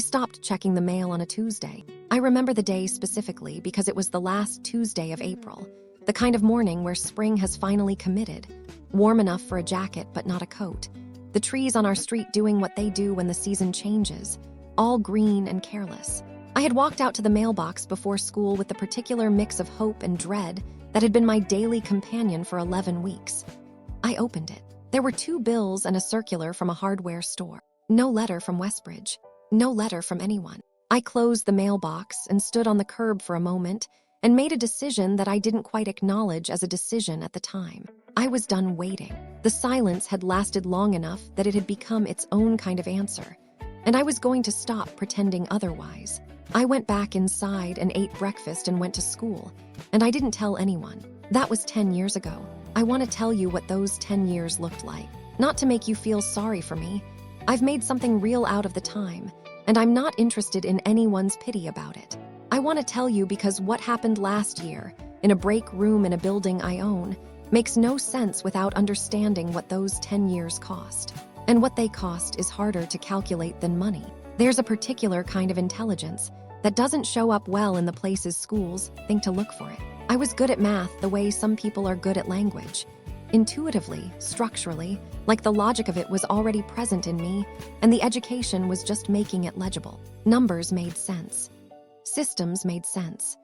stopped checking the mail on a Tuesday. I remember the day specifically because it was the last Tuesday of April, the kind of morning where spring has finally committed, warm enough for a jacket but not a coat. The trees on our street doing what they do when the season changes, all green and careless. I had walked out to the mailbox before school with the particular mix of hope and dread that had been my daily companion for 11 weeks. I opened it. There were 2 bills and a circular from a hardware store. No letter from Westbridge. No letter from anyone. I closed the mailbox and stood on the curb for a moment and made a decision that I didn't quite acknowledge as a decision at the time. I was done waiting. The silence had lasted long enough that it had become its own kind of answer, and I was going to stop pretending otherwise. I went back inside and ate breakfast and went to school, and I didn't tell anyone. That was 10 years ago. I want to tell you what those 10 years looked like. Not to make you feel sorry for me. I've made something real out of the time, and I'm not interested in anyone's pity about it. I want to tell you because what happened last year, in a break room in a building I own, makes no sense without understanding what those 10 years cost. And what they cost is harder to calculate than money. There's a particular kind of intelligence that doesn't show up well in the places schools think to look for it. I was good at math the way some people are good at language. Intuitively, structurally, like the logic of it was already present in me, and the education was just making it legible. Numbers made sense. Systems made sense.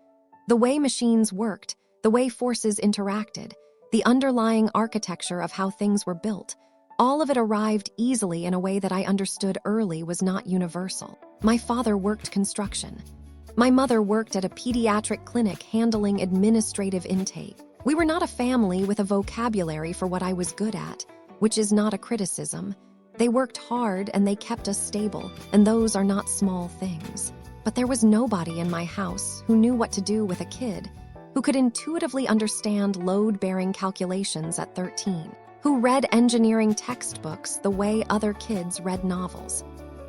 The way machines worked, the way forces interacted, the underlying architecture of how things were built, all of it arrived easily in a way that I understood early was not universal. My father worked construction. My mother worked at a pediatric clinic handling administrative intake. We were not a family with a vocabulary for what I was good at, which is not a criticism. They worked hard and they kept us stable, and those are not small things. But there was nobody in my house who knew what to do with a kid, who could intuitively understand load-bearing calculations at 13, who read engineering textbooks the way other kids read novels,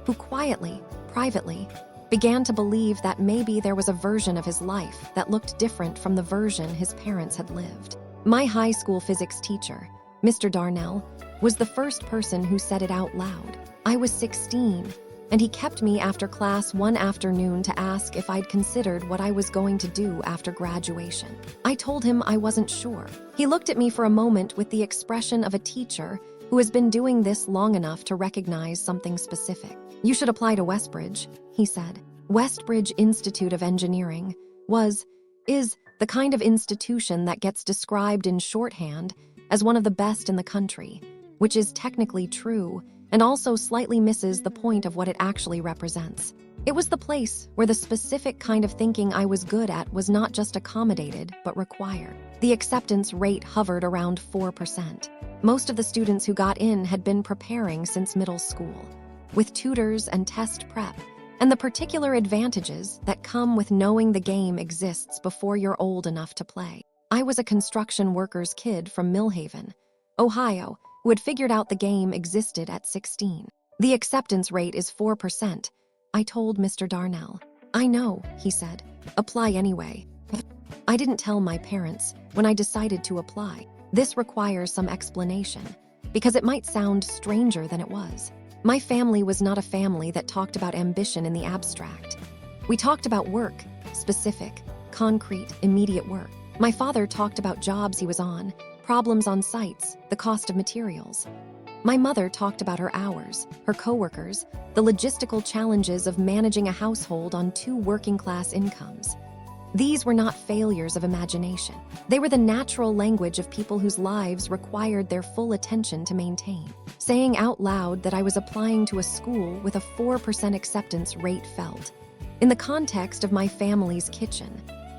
who quietly, privately, began to believe that maybe there was a version of his life that looked different from the version his parents had lived. My high school physics teacher, Mr. Darnell, was the first person who said it out loud. I was 16, and he kept me after class one afternoon to ask if I'd considered what I was going to do after graduation. I told him I wasn't sure. He looked at me for a moment with the expression of a teacher who has been doing this long enough to recognize something specific. "You should apply to Westbridge," he said. Westbridge Institute of Engineering is the kind of institution that gets described in shorthand as one of the best in the country, which is technically true and also slightly misses the point of what it actually represents. It was the place where the specific kind of thinking I was good at was not just accommodated, but required. The acceptance rate hovered around 4%. Most of the students who got in had been preparing since middle school, with tutors and test prep, and the particular advantages that come with knowing the game exists before you're old enough to play. I was a construction worker's kid from Millhaven, Ohio, who had figured out the game existed at 16. "The acceptance rate is 4%, I told Mr. Darnell. "I know," he said. "Apply anyway." I didn't tell my parents when I decided to apply. This requires some explanation, because it might sound stranger than it was. My family was not a family that talked about ambition in the abstract. We talked about work, specific, concrete, immediate work. My father talked about jobs he was on, problems on sites, the cost of materials. My mother talked about her hours, her coworkers, the logistical challenges of managing a household on 2 working-class incomes. These were not failures of imagination. They were the natural language of people whose lives required their full attention to maintain. Saying out loud that I was applying to a school with a 4% acceptance rate felt, in the context of my family's kitchen,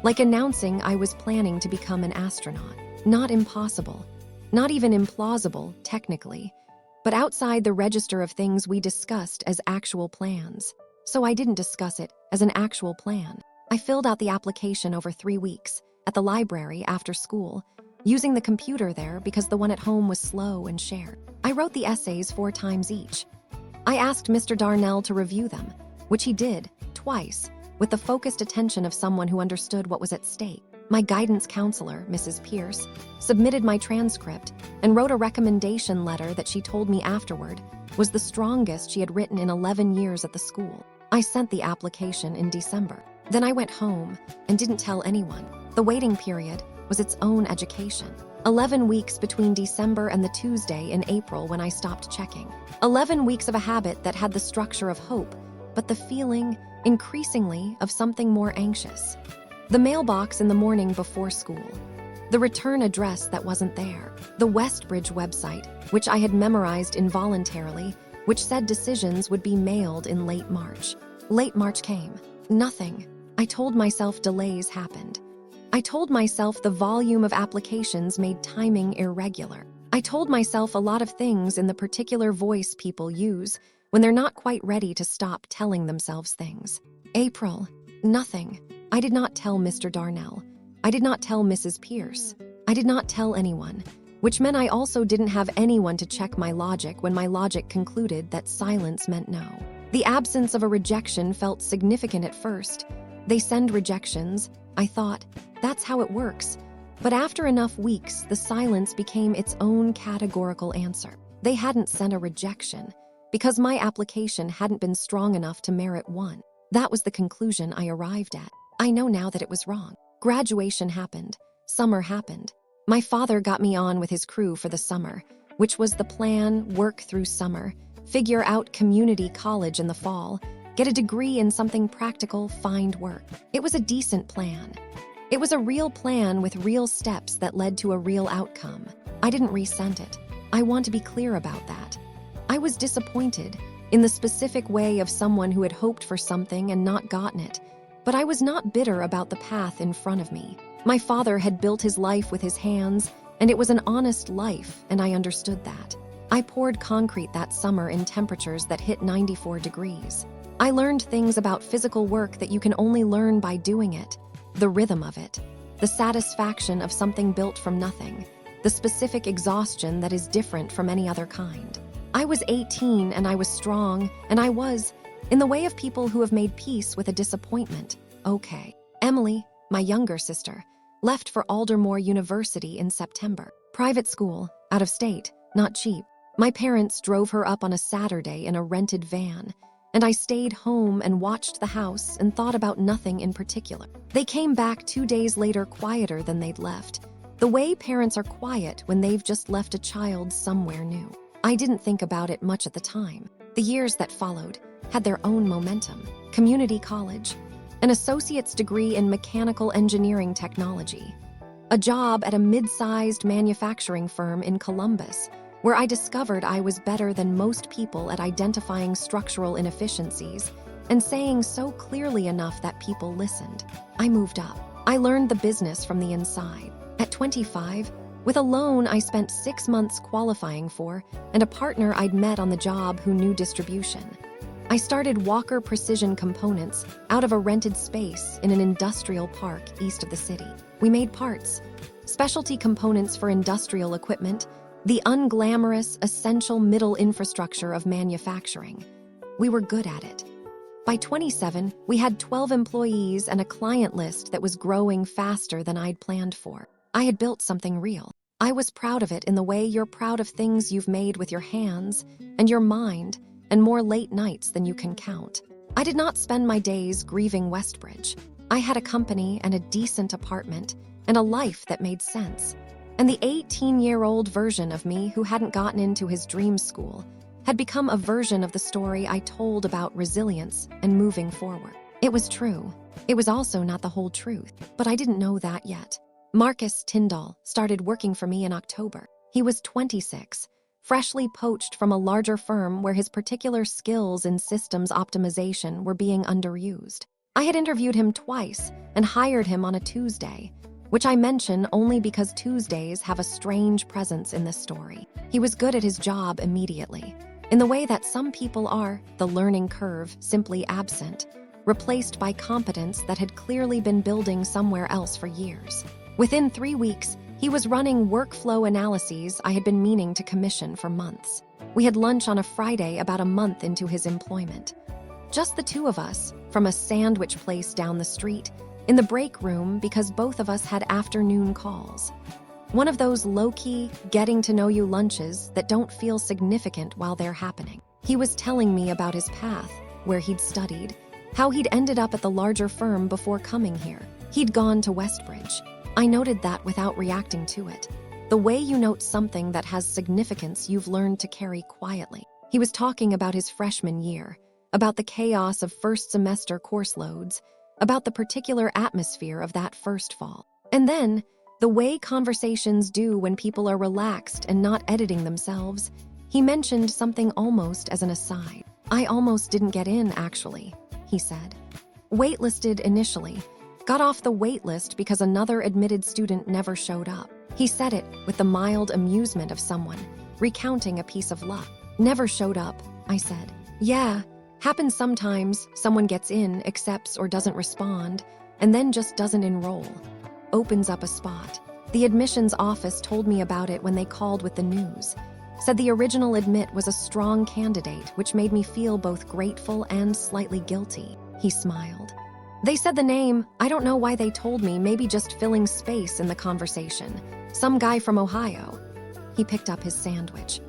like announcing I was planning to become an astronaut. Not impossible, not even implausible, technically, but outside the register of things we discussed as actual plans. So I didn't discuss it as an actual plan. I filled out the application over 3 weeks, at the library after school, using the computer there because the one at home was slow and shared. I wrote the essays 4 times each. I asked Mr. Darnell to review them, which he did, twice, with the focused attention of someone who understood what was at stake. My guidance counselor, Mrs. Pierce, submitted my transcript and wrote a recommendation letter that she told me afterward was the strongest she had written in 11 years at the school. I sent the application in December. Then I went home and didn't tell anyone. The waiting period was its own education. 11 weeks between December and the Tuesday in April when I stopped checking. 11 weeks of a habit that had the structure of hope, but the feeling, increasingly, of something more anxious. The mailbox in the morning before school. The return address that wasn't there. The Westbridge website, which I had memorized involuntarily, which said decisions would be mailed in late March. Late March came. Nothing. I told myself delays happened. I told myself the volume of applications made timing irregular. I told myself a lot of things in the particular voice people use when they're not quite ready to stop telling themselves things. April. Nothing. I did not tell Mr. Darnell. I did not tell Mrs. Pierce. I did not tell anyone, which meant I also didn't have anyone to check my logic when my logic concluded that silence meant no. The absence of a rejection felt significant at first. They send rejections, I thought. That's how it works. But after enough weeks, the silence became its own categorical answer. They hadn't sent a rejection because my application hadn't been strong enough to merit one. That was the conclusion I arrived at. I know now that it was wrong. Graduation happened. Summer happened. My father got me on with his crew for the summer, which was the plan: work through summer, figure out community college in the fall, get a degree in something practical, find work. It was a decent plan. It was a real plan with real steps that led to a real outcome. I didn't resent it. I want to be clear about that. I was disappointed in the specific way of someone who had hoped for something and not gotten it, but I was not bitter about the path in front of me. My father had built his life with his hands, and it was an honest life, and I understood that. I poured concrete that summer in temperatures that hit 94 degrees. I learned things about physical work that you can only learn by doing it. The rhythm of it, the satisfaction of something built from nothing, the specific exhaustion that is different from any other kind. I was 18 and I was strong, and I was, in the way of people who have made peace with a disappointment, okay. Emily, my younger sister, left for Aldermore University in September. Private school, out of state, not cheap. My parents drove her up on a Saturday in a rented van, and I stayed home and watched the house and thought about nothing in particular. They came back 2 days later quieter than they'd left, the way parents are quiet when they've just left a child somewhere new. I didn't think about it much at the time. The years that followed had their own momentum. Community college, an associate's degree in mechanical engineering technology, a job at a mid-sized manufacturing firm in Columbus, where I discovered I was better than most people at identifying structural inefficiencies and saying so clearly enough that people listened. I moved up. I learned the business from the inside. At 25, with a loan I spent 6 months qualifying for and a partner I'd met on the job who knew distribution, I started Walker Precision Components out of a rented space in an industrial park east of the city. We made parts, specialty components for industrial equipment, the unglamorous, essential middle infrastructure of manufacturing. We were good at it. By 27, we had 12 employees and a client list that was growing faster than I'd planned for. I had built something real. I was proud of it in the way you're proud of things you've made with your hands and your mind, and more late nights than you can count. I did not spend my days grieving Westbridge. I had a company and a decent apartment and a life that made sense. And the 18-year-old version of me who hadn't gotten into his dream school had become a version of the story I told about resilience and moving forward. It was true. It was also not the whole truth, but I didn't know that yet. Marcus Tyndall started working for me in October. He was 26, freshly poached from a larger firm where his particular skills in systems optimization were being underused. I had interviewed him twice and hired him on a Tuesday, which I mention only because Tuesdays have a strange presence in this story. He was good at his job immediately, in the way that some people are, the learning curve simply absent, replaced by competence that had clearly been building somewhere else for years. Within 3 weeks, he was running workflow analyses I had been meaning to commission for months. We had lunch on a Friday about a month into his employment. Just the two of us, from a sandwich place down the street, in the break room because both of us had afternoon calls. One of those low-key, getting-to-know-you lunches that don't feel significant while they're happening. He was telling me about his path, where he'd studied, how he'd ended up at the larger firm before coming here. He'd gone to Westbridge. I noted that without reacting to it. The way you note something that has significance you've learned to carry quietly. He was talking about his freshman year, about the chaos of first semester course loads, about the particular atmosphere of that first fall. And then, the way conversations do when people are relaxed and not editing themselves, he mentioned something almost as an aside. I almost didn't get in, actually, he said. Waitlisted initially. Got off the wait list because another admitted student never showed up. He said it with the mild amusement of someone recounting a piece of luck. Never showed up, I said. Yeah, happens sometimes. Someone gets in, accepts or doesn't respond, and then just doesn't enroll. Opens up a spot. The admissions office told me about it when they called with the news. Said the original admit was a strong candidate, which made me feel both grateful and slightly guilty. He smiled. They said the name. I don't know why they told me, maybe just filling space in the conversation. Some guy from Ohio. He picked up his sandwich.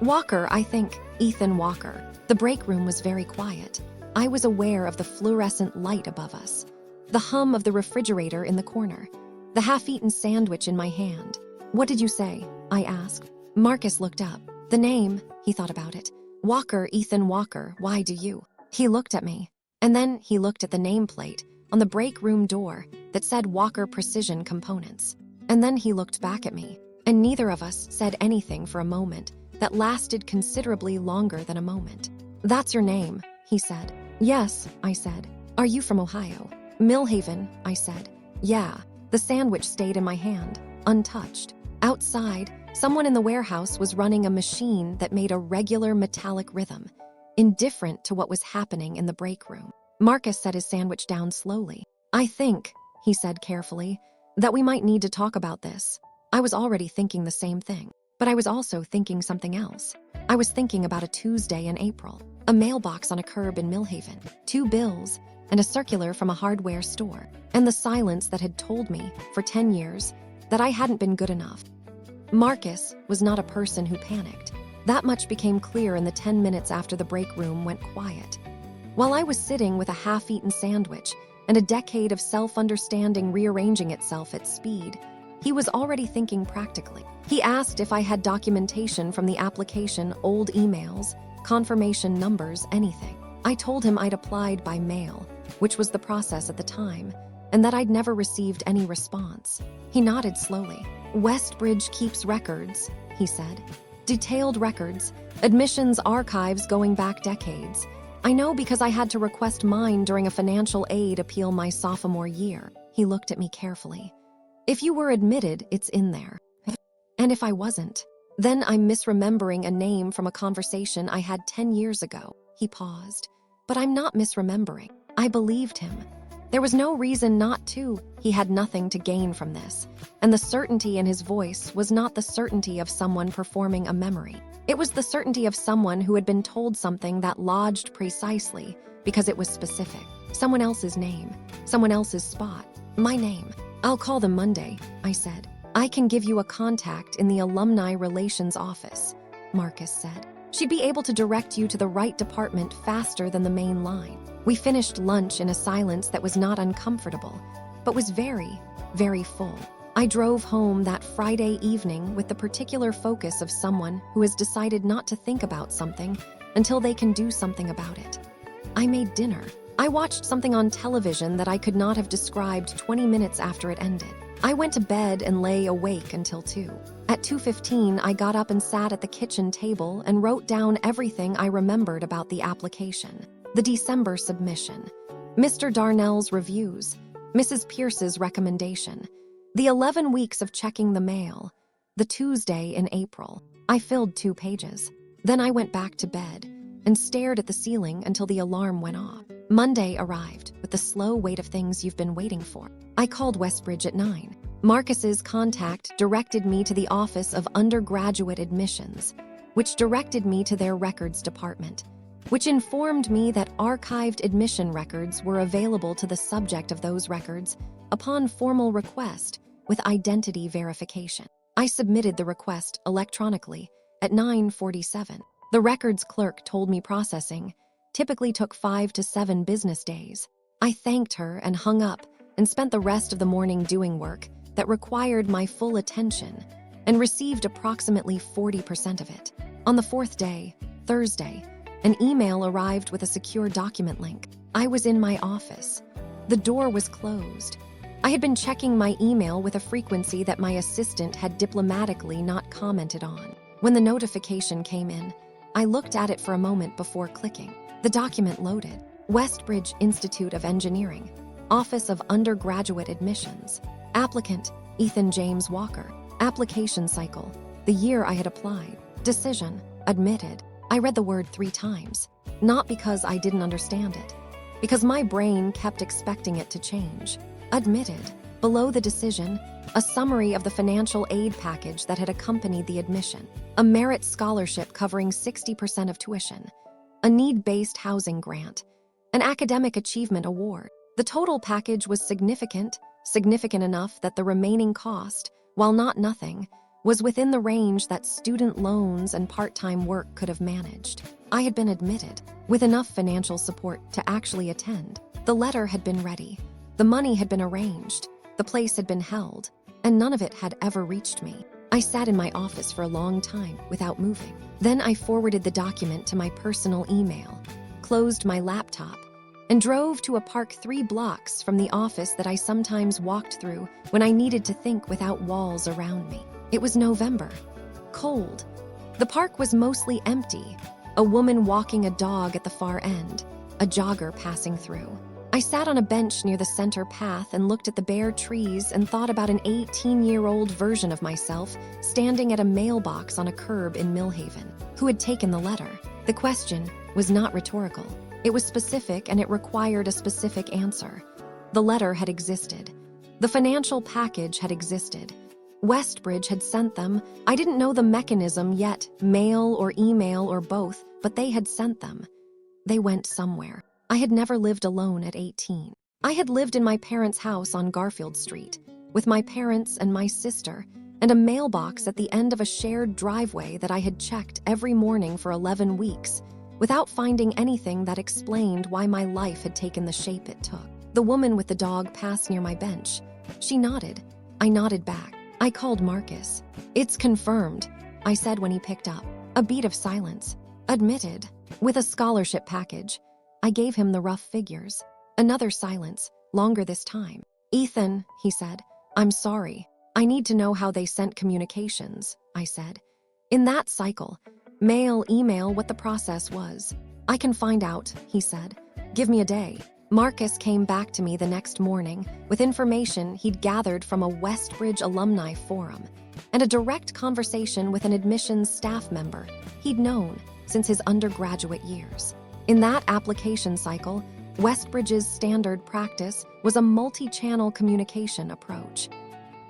Walker, I think. Ethan Walker. The break room was very quiet. I was aware of the fluorescent light above us, the hum of the refrigerator in the corner, the half-eaten sandwich in my hand. What did you say? I asked. Marcus looked up. The name, he thought about it. Walker, Ethan Walker, why do you? He looked at me. And then he looked at the nameplate on the break room door that said Walker Precision Components. And then he looked back at me, and neither of us said anything for a moment that lasted considerably longer than a moment. That's your name, he said. Yes, I said. Are you from Ohio? Millhaven, I said. Yeah. The sandwich stayed in my hand, untouched. Outside, someone in the warehouse was running a machine that made a regular metallic rhythm, indifferent to what was happening in the break room. Marcus set his sandwich down slowly. I think, he said carefully, that we might need to talk about this. I was already thinking the same thing, but I was also thinking something else. I was thinking about a Tuesday in April, a mailbox on a curb in Millhaven, 2 bills, and a circular from a hardware store, and the silence that had told me, for 10 years, that I hadn't been good enough. Marcus was not a person who panicked. That much became clear in the 10 minutes after the break room went quiet. While I was sitting with a half-eaten sandwich and a decade of self-understanding rearranging itself at speed, he was already thinking practically. He asked if I had documentation from the application, old emails, confirmation numbers, anything. I told him I'd applied by mail, which was the process at the time, and that I'd never received any response. He nodded slowly. Westbridge keeps records, he said. Detailed records, admissions archives going back decades. I know because I had to request mine during a financial aid appeal my sophomore year. He looked at me carefully. If you were admitted, it's in there. And if I wasn't, then I'm misremembering a name from a conversation I had 10 years ago. He paused. But I'm not misremembering. I believed him. There was no reason not to. He had nothing to gain from this. And the certainty in his voice was not the certainty of someone performing a memory. It was the certainty of someone who had been told something that lodged precisely because it was specific. Someone else's name. Someone else's spot. My name. I'll call them Monday, I said. I can give you a contact in the Alumni Relations office, Marcus said. She'd be able to direct you to the right department faster than the main line. We finished lunch in a silence that was not uncomfortable, but was very, very full. I drove home that Friday evening with the particular focus of someone who has decided not to think about something until they can do something about it. I made dinner. I watched something on television that I could not have described 20 minutes after it ended. I went to bed and lay awake until 2. At 2:15, I got up and sat at the kitchen table and wrote down everything I remembered about the application. The December submission, Mr. Darnell's reviews, Mrs. Pierce's recommendation, the 11 weeks of checking the mail, the Tuesday in April. I filled 2 pages. Then I went back to bed and stared at the ceiling until the alarm went off. Monday arrived with the slow weight of things you've been waiting for. I called Westbridge at 9. Marcus's contact directed me to the Office of Undergraduate Admissions, which directed me to their records department, which informed me that archived admission records were available to the subject of those records upon formal request with identity verification. I submitted the request electronically at 9:47. The records clerk told me processing, typically took 5 to 7 business days. I thanked her and hung up and spent the rest of the morning doing work that required my full attention and received approximately 40% of it. On the 4th day, Thursday, an email arrived with a secure document link. I was in my office. The door was closed. I had been checking my email with a frequency that my assistant had diplomatically not commented on. When the notification came in, I looked at it for a moment before clicking. The document loaded. Westbridge Institute of Engineering, Office of Undergraduate Admissions. Applicant, Ethan James Walker. Application cycle, the year I had applied. Decision, admitted. I read the word 3 times, not because I didn't understand it, because my brain kept expecting it to change. Admitted. Below the decision, a summary of the financial aid package that had accompanied the admission. A merit scholarship covering 60% of tuition. A need-based housing grant. An academic achievement award. The total package was significant enough that the remaining cost, while not nothing, was within the range that student loans and part-time work could have managed. I had been admitted, with enough financial support to actually attend. The letter had been ready. The money had been arranged. The place had been held. And none of it had ever reached me. I sat in my office for a long time without moving. Then I forwarded the document to my personal email, closed my laptop, and drove to a park 3 blocks from the office that I sometimes walked through when I needed to think without walls around me. It was November. Cold. The park was mostly empty. A woman walking a dog at the far end. A jogger passing through. I sat on a bench near the center path and looked at the bare trees and thought about an 18-year-old version of myself standing at a mailbox on a curb in Millhaven. Who had taken the letter? The question was not rhetorical. It was specific and it required a specific answer. The letter had existed. The financial package had existed. Westbridge had sent them. I didn't know the mechanism yet, mail or email or both, but they had sent them. They went somewhere. I had never lived alone at 18. I had lived in my parents' house on Garfield Street, with my parents and my sister, and a mailbox at the end of a shared driveway that I had checked every morning for 11 weeks, without finding anything that explained why my life had taken the shape it took. The woman with the dog passed near my bench. She nodded. I nodded back. I called Marcus. "It's confirmed," I said when he picked up. A beat of silence. "Admitted. With a scholarship package." I gave him the rough figures. Another silence, longer this time. "Ethan," he said, "I'm sorry. I need to know how they sent communications," I said. "In that cycle, mail, email, what the process was." "I can find out," he said. "Give me a day." Marcus came back to me the next morning with information he'd gathered from a Westbridge alumni forum and a direct conversation with an admissions staff member he'd known since his undergraduate years. In that application cycle, Westbridge's standard practice was a multi-channel communication approach.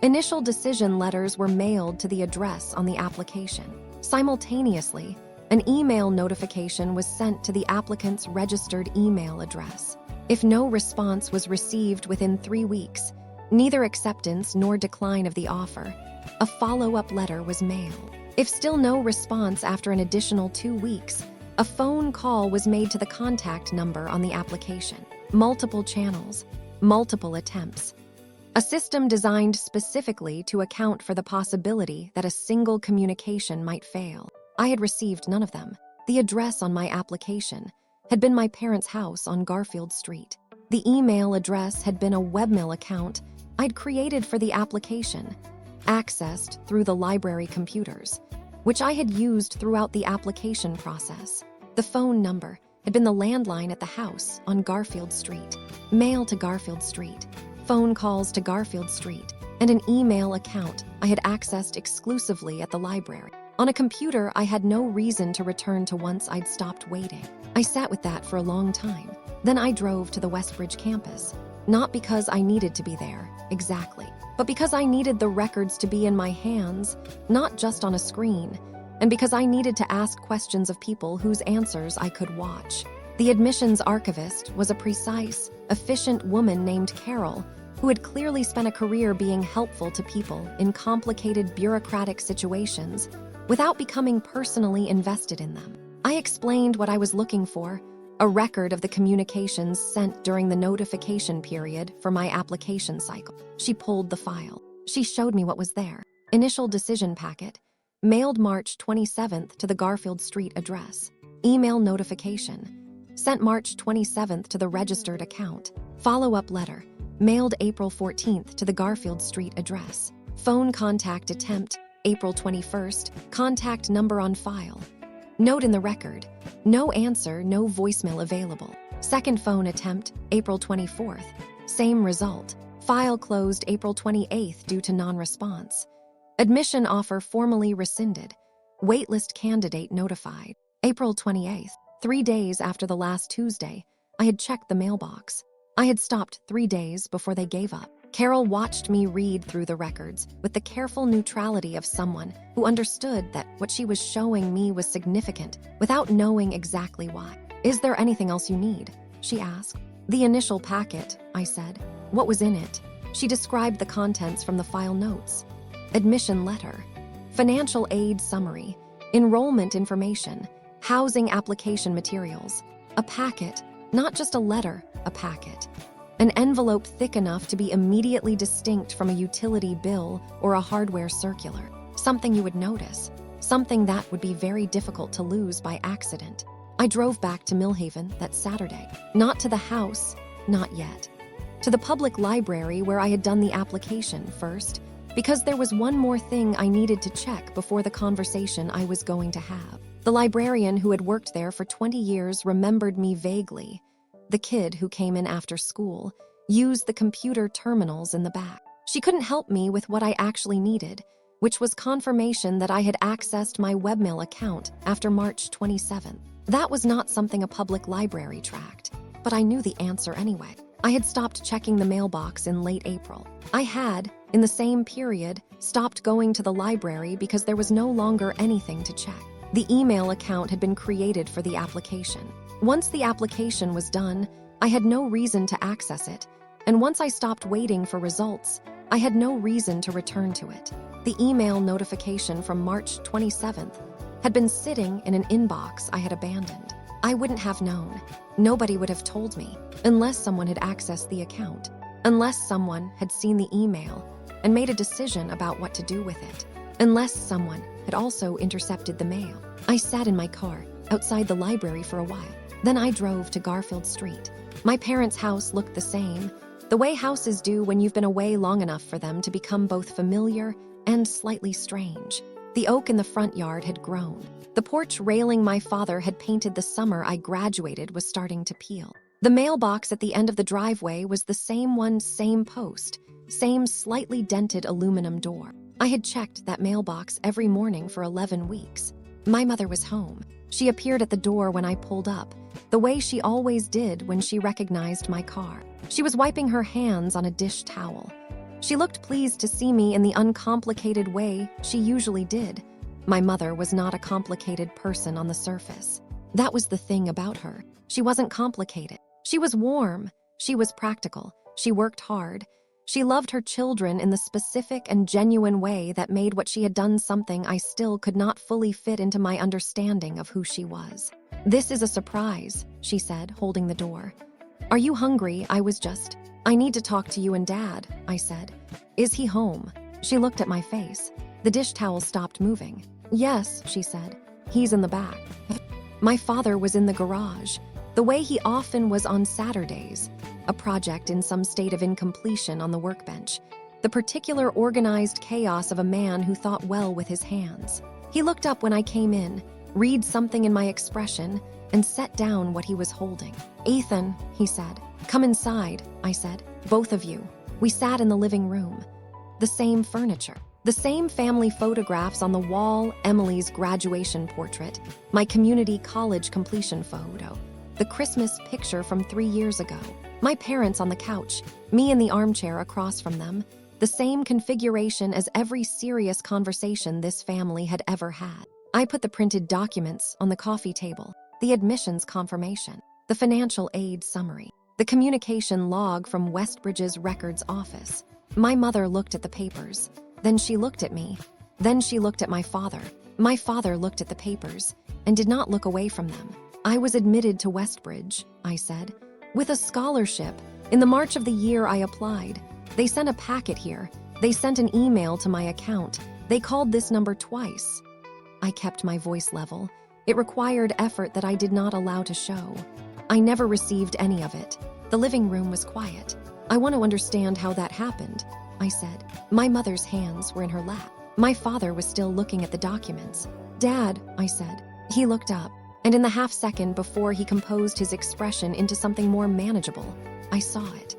Initial decision letters were mailed to the address on the application. Simultaneously, an email notification was sent to the applicant's registered email address. If no response was received within 3 weeks, neither acceptance nor decline of the offer, a follow-up letter was mailed. If still no response after an additional 2 weeks, a phone call was made to the contact number on the application. Multiple channels, multiple attempts. A system designed specifically to account for the possibility that a single communication might fail. I had received none of them. The address on my application had been my parents' house on Garfield Street. The email address had been a webmail account I'd created for the application, accessed through the library computers, which I had used throughout the application process. The phone number had been the landline at the house on Garfield Street, mail to Garfield Street, phone calls to Garfield Street, and an email account I had accessed exclusively at the library. On a computer I had no reason to return to once I'd stopped waiting. I sat with that for a long time. Then I drove to the Westbridge campus, not because I needed to be there, exactly, but because I needed the records to be in my hands, not just on a screen, and because I needed to ask questions of people whose answers I could watch. The admissions archivist was a precise, efficient woman named Carol, who had clearly spent a career being helpful to people in complicated bureaucratic situations without becoming personally invested in them. I explained what I was looking for, a record of the communications sent during the notification period for my application cycle. She pulled the file. She showed me what was there. Initial decision packet, mailed March 27th to the Garfield Street address. Email notification, sent March 27th to the registered account. Follow-up letter, mailed April 14th to the Garfield Street address. Phone contact attempt, April 21st, contact number on file. Note in the record, no answer, no voicemail available. Second phone attempt, April 24th. Same result. File closed April 28th due to non-response. Admission offer formally rescinded. Waitlist candidate notified. April 28th. 3 days after the last Tuesday, I had checked the mailbox. I had stopped 3 days before they gave up. Carol watched me read through the records with the careful neutrality of someone who understood that what she was showing me was significant without knowing exactly why. "Is there anything else you need?" she asked. "The initial packet," I said. "What was in it?" She described the contents from the file notes. Admission letter, financial aid summary, enrollment information, housing application materials, a packet, not just a letter, a packet. An envelope thick enough to be immediately distinct from a utility bill or a hardware circular. Something you would notice. Something that would be very difficult to lose by accident. I drove back to Millhaven that Saturday. Not to the house, not yet. To the public library where I had done the application first, because there was one more thing I needed to check before the conversation I was going to have. The librarian who had worked there for 20 years remembered me vaguely. The kid who came in after school used the computer terminals in the back. She couldn't help me with what I actually needed, which was confirmation that I had accessed my webmail account after March 27th. That was not something a public library tracked, but I knew the answer anyway. I had stopped checking the mailbox in late April. I had, in the same period, stopped going to the library because there was no longer anything to check. The email account had been created for the application. Once the application was done, I had no reason to access it, and once I stopped waiting for results, I had no reason to return to it. The email notification from March 27th had been sitting in an inbox I had abandoned. I wouldn't have known. Nobody would have told me, unless someone had accessed the account, unless someone had seen the email and made a decision about what to do with it, unless someone had also intercepted the mail. I sat in my car outside the library for a while. Then I drove to Garfield Street. My parents' house looked the same, the way houses do when you've been away long enough for them to become both familiar and slightly strange. The oak in the front yard had grown. The porch railing my father had painted the summer I graduated was starting to peel. The mailbox at the end of the driveway was the same one, same post, same slightly dented aluminum door. I had checked that mailbox every morning for 11 weeks. My mother was home. She appeared at the door when I pulled up, the way she always did when she recognized my car. She was wiping her hands on a dish towel. She looked pleased to see me in the uncomplicated way she usually did. My mother was not a complicated person on the surface. That was the thing about her. She wasn't complicated. She was warm. She was practical. She worked hard. She loved her children in the specific and genuine way that made what she had done something I still could not fully fit into my understanding of who she was. "This is a surprise," she said, holding the door. "Are you hungry? I need to talk to you and Dad," I said. "Is he home?" She looked at my face. The dish towel stopped moving. "Yes," she said. "He's in the back." My father was in the garage, the way he often was on Saturdays, a project in some state of incompletion on the workbench, the particular organized chaos of a man who thought well with his hands. He looked up when I came in, read something in my expression, and set down what he was holding. "Ethan," he said. "Come inside," I said. "Both of you." We sat in the living room. The same furniture. The same family photographs on the wall, Emily's graduation portrait, my community college completion photo, the Christmas picture from 3 years ago, my parents on the couch, me in the armchair across from them, the same configuration as every serious conversation this family had ever had. I put the printed documents on the coffee table, the admissions confirmation, the financial aid summary, the communication log from Westbridge's records office. My mother looked at the papers. Then she looked at me. Then she looked at my father. My father looked at the papers and did not look away from them. I was admitted to Westbridge, I said. With a scholarship. In the March of the year I applied. They sent a packet here. They sent an email to my account. They called this number twice. I kept my voice level. It required effort that I did not allow to show. I never received any of it. The living room was quiet. I want to understand how that happened, I said. My mother's hands were in her lap. My father was still looking at the documents. Dad, I said. He looked up, and in the half second before he composed his expression into something more manageable, I saw it.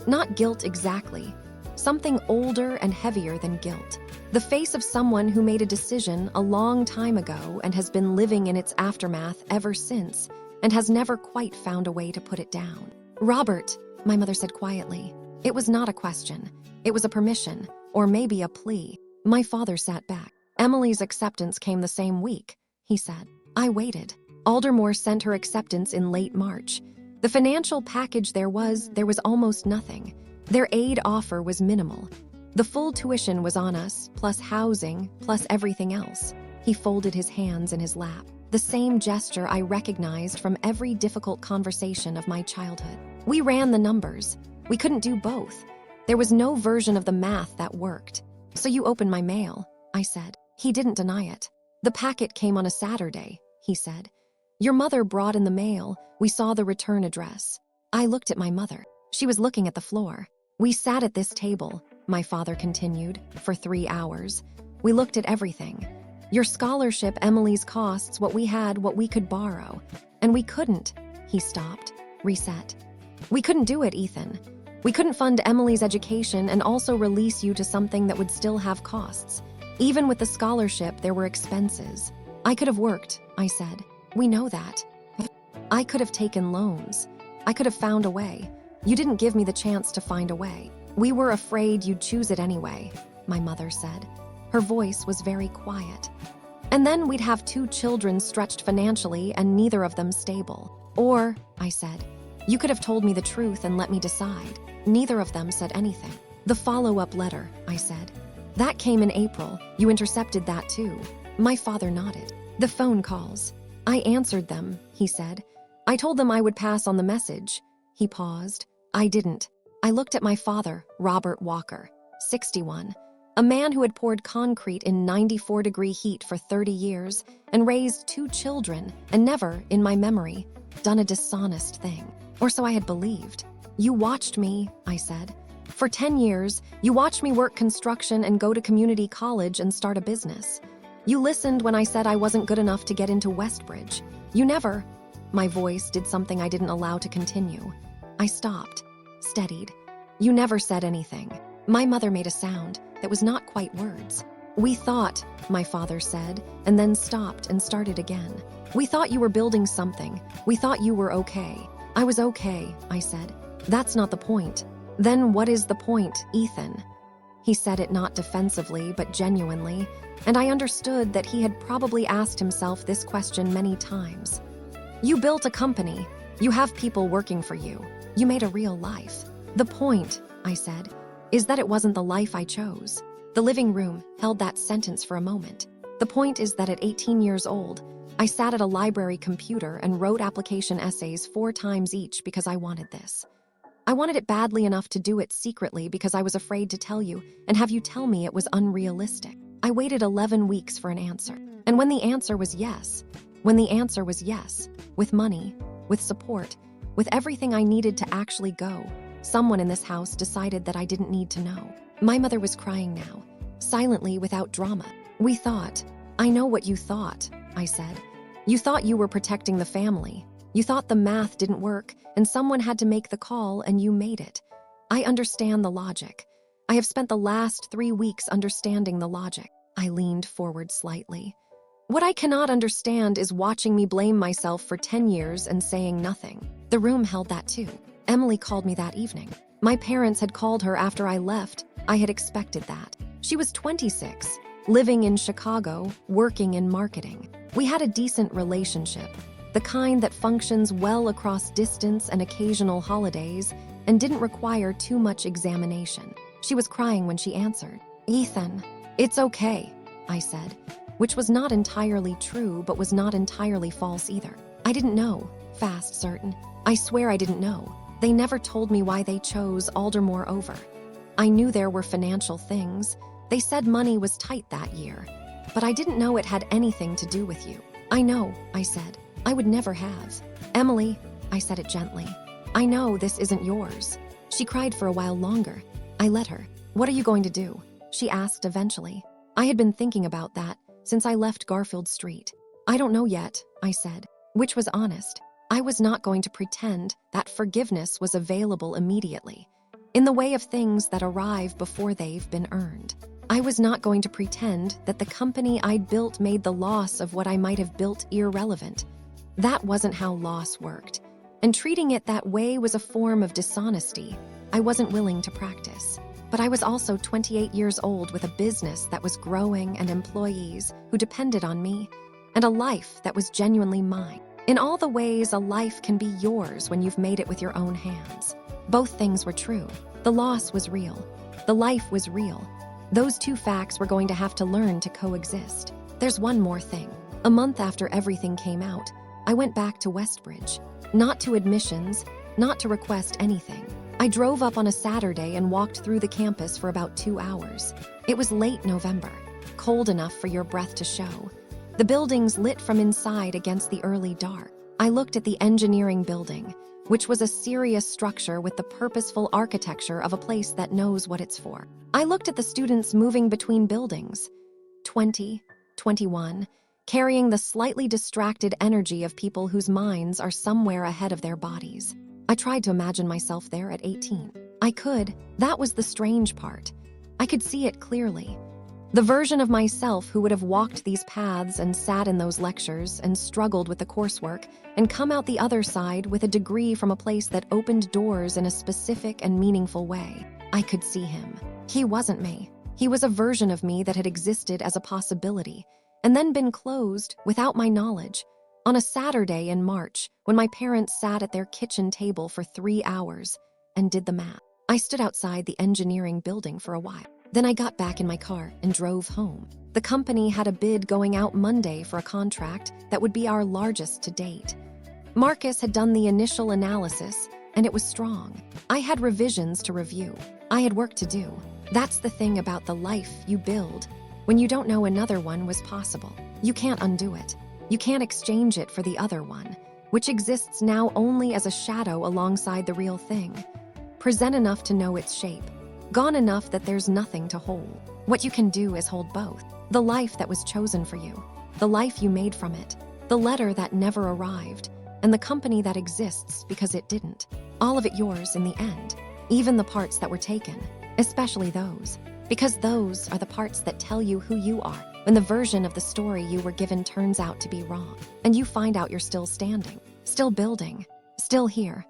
Not guilt exactly. Something older and heavier than guilt. The face of someone who made a decision a long time ago and has been living in its aftermath ever since, and has never quite found a way to put it down. Robert, my mother said quietly. It was not a question. It was a permission, or maybe a plea. My father sat back. Emily's acceptance came the same week, he said. I waited. Aldermore sent her acceptance in late March. The financial package there was almost nothing. Their aid offer was minimal. The full tuition was on us, plus housing, plus everything else. He folded his hands in his lap. The same gesture I recognized from every difficult conversation of my childhood. We ran the numbers. We couldn't do both. There was no version of the math that worked. So you opened my mail, I said. He didn't deny it. The packet came on a Saturday, he said. Your mother brought in the mail. We saw the return address. I looked at my mother. She was looking at the floor. We sat at this table, my father continued, for 3 hours. We looked at everything. Your scholarship, Emily's costs, what we had, what we could borrow. And we couldn't. He stopped. Reset. We couldn't do it, Ethan. We couldn't fund Emily's education and also release you to something that would still have costs. Even with the scholarship, there were expenses. I could have worked, I said. We know that. I could have taken loans. I could have found a way. You didn't give me the chance to find a way. We were afraid you'd choose it anyway, my mother said. Her voice was very quiet. And then we'd have 2 children stretched financially and neither of them stable. Or, I said, you could have told me the truth and let me decide. Neither of them said anything. The follow-up letter, I said. That came in April. You intercepted that too. My father nodded. The phone calls. I answered them, he said. I told them I would pass on the message. He paused. I didn't. I looked at my father, Robert Walker, 61, a man who had poured concrete in 94-degree heat for 30 years and raised 2 children and never, in my memory, done a dishonest thing. Or so I had believed. You watched me, I said. For 10 years, you watched me work construction and go to community college and start a business. You listened when I said I wasn't good enough to get into Westbridge. You never... My voice did something I didn't allow to continue. I stopped, steadied. You never said anything. My mother made a sound that was not quite words. We thought, my father said, and then stopped and started again. We thought you were building something. We thought you were okay. I was okay, I said. That's not the point. Then what is the point, Ethan? He said it not defensively, but genuinely, and I understood that he had probably asked himself this question many times. You built a company. You have people working for you. You made a real life. The point, I said, is that it wasn't the life I chose. The living room held that sentence for a moment. The point is that at 18 years old, I sat at a library computer and wrote application essays 4 times each because I wanted this. I wanted it badly enough to do it secretly because I was afraid to tell you and have you tell me it was unrealistic. I waited 11 weeks for an answer. And when the answer was yes, with money, with support, with everything I needed to actually go, someone in this house decided that I didn't need to know. My mother was crying now, silently without drama. We thought, I know what you thought, I said. You thought you were protecting the family. You thought the math didn't work and someone had to make the call and you made it. I understand the logic. I have spent the last 3 weeks understanding the logic. I leaned forward slightly. What I cannot understand is watching me blame myself for 10 years and saying nothing. The room held that too. Emily called me that evening. My parents had called her after I left. I had expected that. She was 26, living in Chicago, working in marketing. We had a decent relationship, the kind that functions well across distance and occasional holidays and didn't require too much examination. She was crying when she answered. Ethan, it's okay, I said, which was not entirely true but was not entirely false either. I I didn't know. Fast, certain. I swear I didn't know. They never told me why they chose Aldermore over. I knew there were financial things. They said money was tight that year. But I didn't know it had anything to do with you. I know, I said. I would never have. Emily, I said it gently. I know this isn't yours. She cried for a while longer. I let her. What are you going to do? She asked eventually. I had been thinking about that since I left Garfield Street. I don't know yet, I said, which was honest. I was not going to pretend that forgiveness was available immediately, in the way of things that arrive before they've been earned. I was not going to pretend that the company I'd built made the loss of what I might have built irrelevant. That wasn't how loss worked, and treating it that way was a form of dishonesty I wasn't willing to practice. But I was also 28 years old with a business that was growing and employees who depended on me, and a life that was genuinely mine. In all the ways a life can be yours when you've made it with your own hands. Both things were true. The loss was real. The life was real. Those two facts were going to have to learn to coexist. There's one more thing. A month after everything came out, I went back to Westbridge. Not to admissions, not to request anything. I drove up on a Saturday and walked through the campus for about 2 hours. It was late November, cold enough for your breath to show. The buildings lit from inside against the early dark. I looked at the engineering building, which was a serious structure with the purposeful architecture of a place that knows what it's for. I looked at the students moving between buildings, 20, 21, carrying the slightly distracted energy of people whose minds are somewhere ahead of their bodies. I tried to imagine myself there at 18. I could. That was the strange part. I could see it clearly. The version of myself who would have walked these paths and sat in those lectures and struggled with the coursework and come out the other side with a degree from a place that opened doors in a specific and meaningful way. I could see him. He wasn't me. He was a version of me that had existed as a possibility and then been closed without my knowledge on a Saturday in March when my parents sat at their kitchen table for 3 hours and did the math. I stood outside the engineering building for a while. Then I got back in my car and drove home. The company had a bid going out Monday for a contract that would be our largest to date. Marcus had done the initial analysis, and it was strong. I had revisions to review. I had work to do. That's the thing about the life you build. When you don't know another one was possible, you can't undo it. You can't exchange it for the other one, which exists now only as a shadow alongside the real thing. Present enough to know its shape. Gone enough that there's nothing to hold. What you can do is hold both. The life that was chosen for you, the life you made from it, the letter that never arrived, and the company that exists because it didn't. All of it yours in the end, even the parts that were taken, especially those. Because those are the parts that tell you who you are when the version of the story you were given turns out to be wrong, and you find out you're still standing, still building, still here,